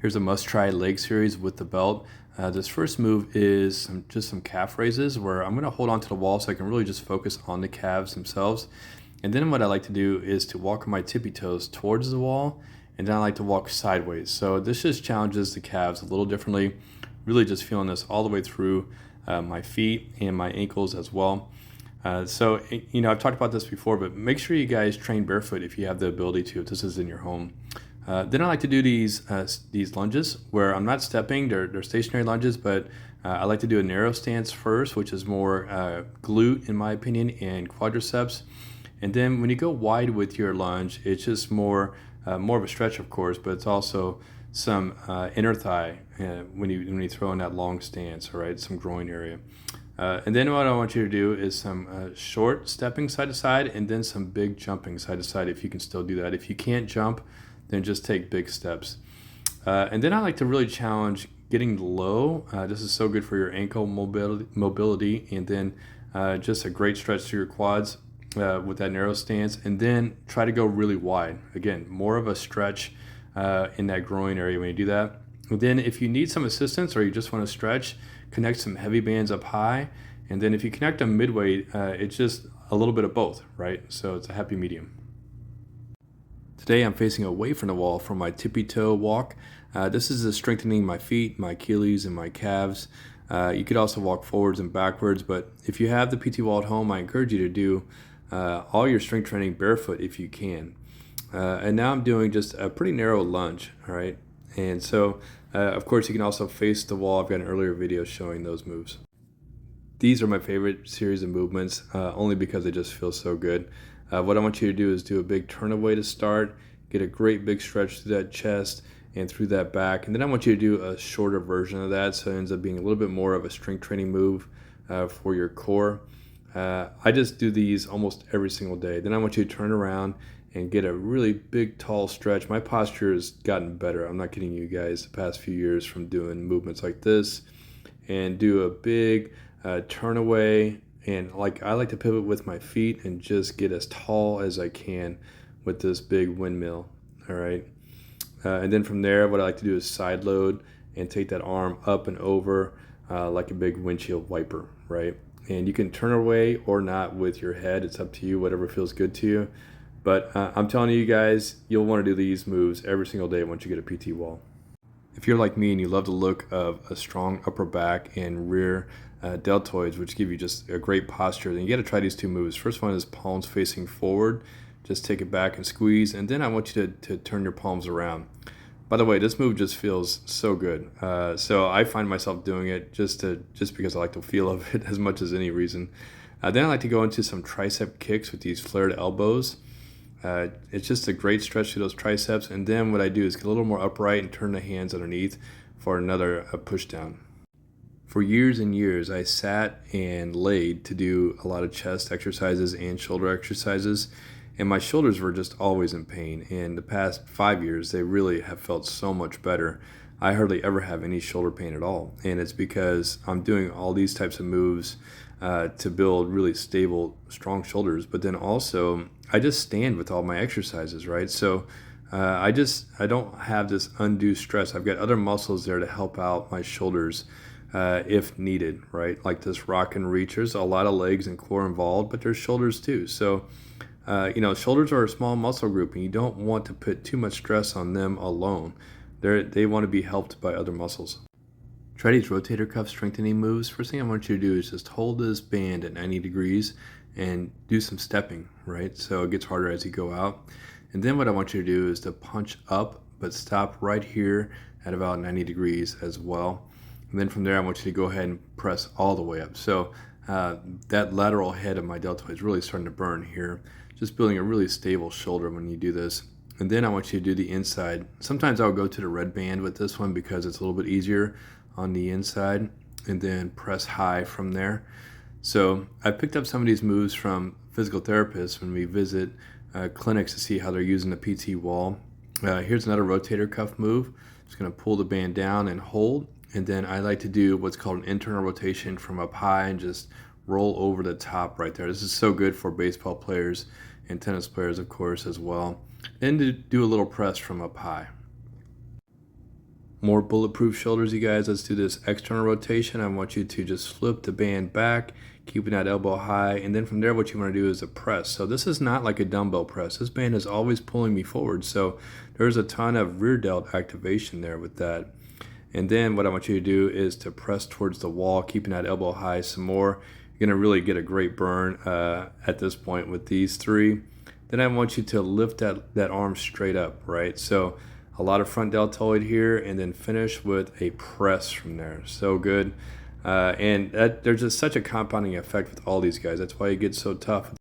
Here's a must-try leg series with the belt. This first move is just some calf raises where I'm going to hold onto the wall so I can really just focus on the calves themselves. And then what I like to do is to walk on my tippy toes towards the wall, and then I like to walk sideways. So this just challenges the calves a little differently, really just feeling this all the way through my feet and my ankles as well. I've talked about this before, but make sure you guys train barefoot if you have the ability to, if this is in your home. Then I like to do these lunges where I'm not stepping. They're stationary lunges, but I like to do a narrow stance first, which is more glute, in my opinion, and quadriceps. And then when you go wide with your lunge, it's just more of a stretch, of course, but it's also some inner thigh when you throw in that long stance, all right, some groin area. And then what I want you to do is some short stepping side to side, and then some big jumping side to side if you can still do that. If you can't jump, then just take big steps. And then I like to really challenge getting low. This is so good for your ankle mobility, and then just a great stretch to your quads with that narrow stance. And then try to go really wide. Again, more of a stretch in that groin area when you do that. And then if you need some assistance or you just want to stretch, connect some heavy bands up high. And then if you connect them midway, it's just a little bit of both, right? So it's a happy medium. Today I'm facing away from the wall for my tippy toe walk. This is strengthening my feet, my Achilles, and my calves. You could also walk forwards and backwards, but if you have the PT wall at home, I encourage you to do all your strength training barefoot if you can. And now I'm doing just a pretty narrow lunge, all right? And so, of course, you can also face the wall. I've got an earlier video showing those moves. These are my favorite series of movements, only because they just feel so good. What I want you to do is do a big turn away to start, get a great big stretch through that chest and through that back. And then I want you to do a shorter version of that, so it ends up being a little bit more of a strength training move for your core. I just do these almost every single day. Then I want you to turn around and get a really big, tall stretch. My posture has gotten better. I'm not kidding you guys, the past few years from doing movements like this. And do a big turn away. And I like to pivot with my feet and just get as tall as I can with this big windmill, all right? And then from there, what I like to do is side load and take that arm up and over like a big windshield wiper, right? And you can turn away or not with your head. It's up to you, whatever feels good to you. But I'm telling you guys, you'll want to do these moves every single day once you get a PT wall. If you're like me and you love the look of a strong upper back and rear deltoids, which give you just a great posture, then you got to try these two moves. First one is palms facing forward. Just take it back and squeeze, and then I want you to turn your palms around. By the way, this move just feels so good. So I find myself doing it just because I like the feel of it as much as any reason. Then I like to go into some tricep kicks with these flared elbows. It's just a great stretch to those triceps. And then what I do is get a little more upright and turn the hands underneath for another push down. For years and years, I sat and laid to do a lot of chest exercises and shoulder exercises, and my shoulders were just always in pain. And the past 5 years, they really have felt so much better. I hardly ever have any shoulder pain at all, and it's because I'm doing all these types of moves to build really stable, strong shoulders. But then also, I just stand with all my exercises, right? So I don't have this undue stress. I've got other muscles there to help out my shoulders if needed, right? Like this rock and reach. There's a lot of legs and core involved, but there's shoulders too. So, shoulders are a small muscle group, and you don't want to put too much stress on them alone. They want to be helped by other muscles. Try these rotator cuff strengthening moves. First thing I want you to do is just hold this band at 90 degrees and do some stepping, right? So it gets harder as you go out. And then what I want you to do is to punch up, but stop right here at about 90 degrees as well. And then from there, I want you to go ahead and press all the way up. So that lateral head of my deltoid is really starting to burn here. Just building a really stable shoulder when you do this. And then I want you to do the inside. Sometimes I'll go to the red band with this one because it's a little bit easier on the inside, and then press high from there. So I picked up some of these moves from physical therapists when we visit clinics to see how they're using the PT wall. Here's another rotator cuff move. Just going to pull the band down and hold. And then I like to do what's called an internal rotation from up high and just roll over the top right there. This is so good for baseball players and tennis players, of course, as well. Then to do a little press from up high. More bulletproof shoulders, you guys. Let's do this external rotation. I want you to just flip the band back, keeping that elbow high. And then from there, what you want to do is a press. So this is not like a dumbbell press. This band is always pulling me forward. So there's a ton of rear delt activation there with that. And then what I want you to do is to press towards the wall, keeping that elbow high some more. You're going to really get a great burn at this point with these three. Then I want you to lift that arm straight up, right? So a lot of front deltoid here, and then finish with a press from there. So good. And there's just such a compounding effect with all these guys. That's why it gets so tough.